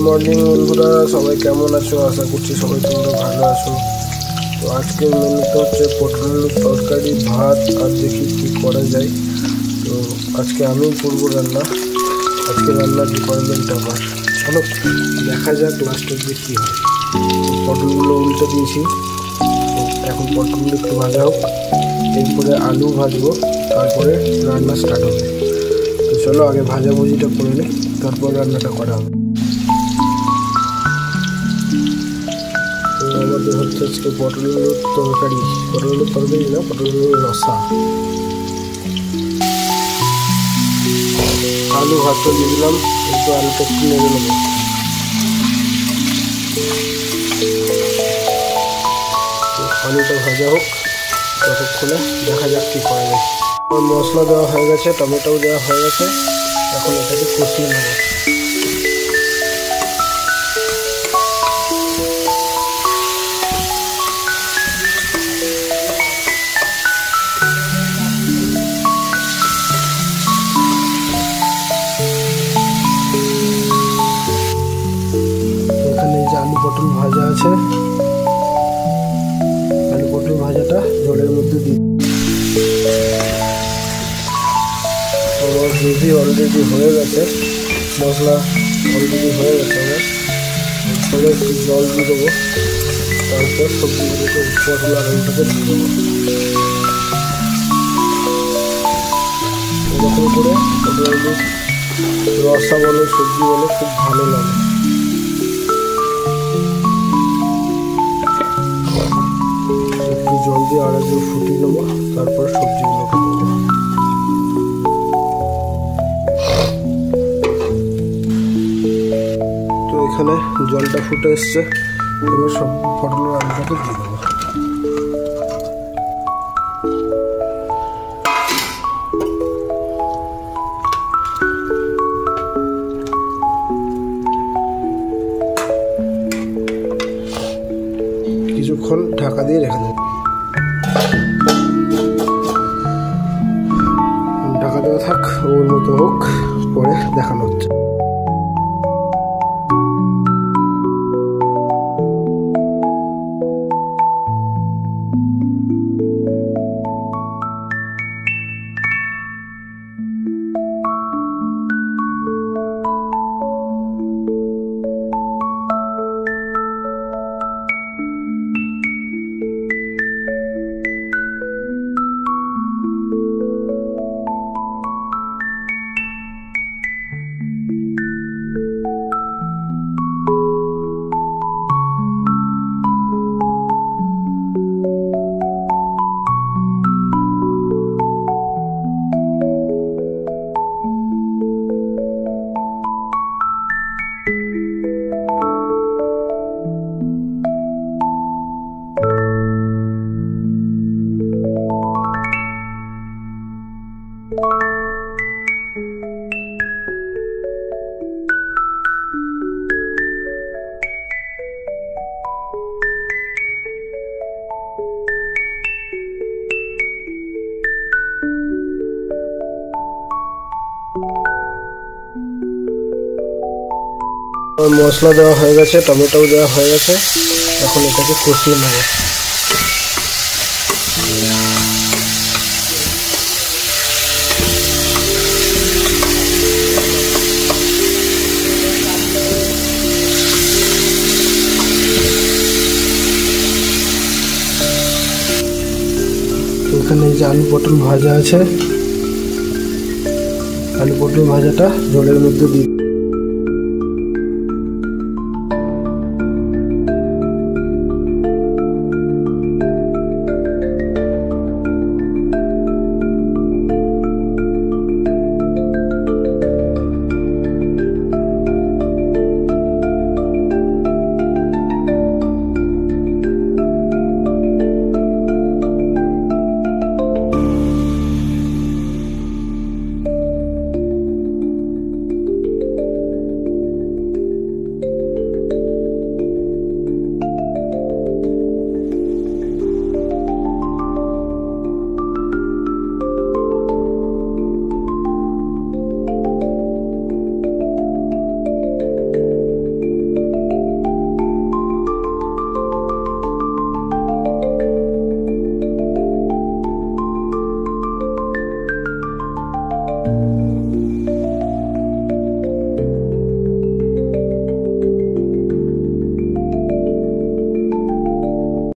Morning বন্ধুরা, সবাই কেমন আছো? আশা করছি সবাই তোমরা ভালো আছো। তো আজকের মেনুতে হচ্ছে পটল আলুর তরকারি, ভাত, আর দেখি কী করা যায়। তো আজকে আমি করবো রান্না। আজকে রান্না কি করবেন আবার, চলো দেখা যাক লাস্টের দিকে কী হয়। পটলগুলো উল্টে দিয়েছি, তো এখন পটলগুলো একটু ভাজা হোক, এরপরে আলু ভাজবো, তারপরে রান্না স্টার্ট হবে। তো চলো আগে ভাজাভুজিটা করে নিই, তারপর রান্নাটা করা হবে। তো আমাদের হচ্ছে আজকে পটলের তরকারি না, পটলের রসা। আলু ভাতটা দিয়ে দিলাম, একটু আলুটা একটু নেড়ে নেবো। আলুটা ভাজা হোক, ততক্ষণে দেখা যাক কী করা যায়। মশলা দেওয়া হয়ে গেছে, টমেটোও দেওয়া হয়ে গেছে, এখন এটাকে কষিয়ে নেব। এখানে যে আলু পটল ভাজা আছে, আলু পটল ভাজাটা জলের মধ্যে দিই। আমার গ্রেভি অলরেডি হয়ে গেছে, মশলা অলরেডি হয়ে গেছে। আমার এরপরে একটু জল দিয়ে দেবো, তারপর সবজিগুলোকে পটল আর আলুটাকে দিয়ে দেবো। এরকম করে পটল আলু রসা বলো, সবজি বলো, খুব ভালো লাগে। একটু জল দিয়ে আর একটু ফুটিয়ে নেবো, তারপর সবজিগুলোকে দেবো। তো এখানে জলটা ফুটে এসছে, এবার সব পটলের আলুটাকে দিয়ে দেবো। কিছুক্ষণ ঢাকা দিয়ে রেখে দেবো। ঢাকা দেওয়া থাক, ওর মতো হোক, পরে দেখানো হচ্ছে। মশলা দেওয়া হয়ে গেছে, টমেটোও দেওয়া হয়ে গেছে, এখন এটাকে কষিয়ে নেব। এখানে এই যে আলু পটল ভাজা আছে, আলু পটল ভাজাটা জলের মধ্যে দিই।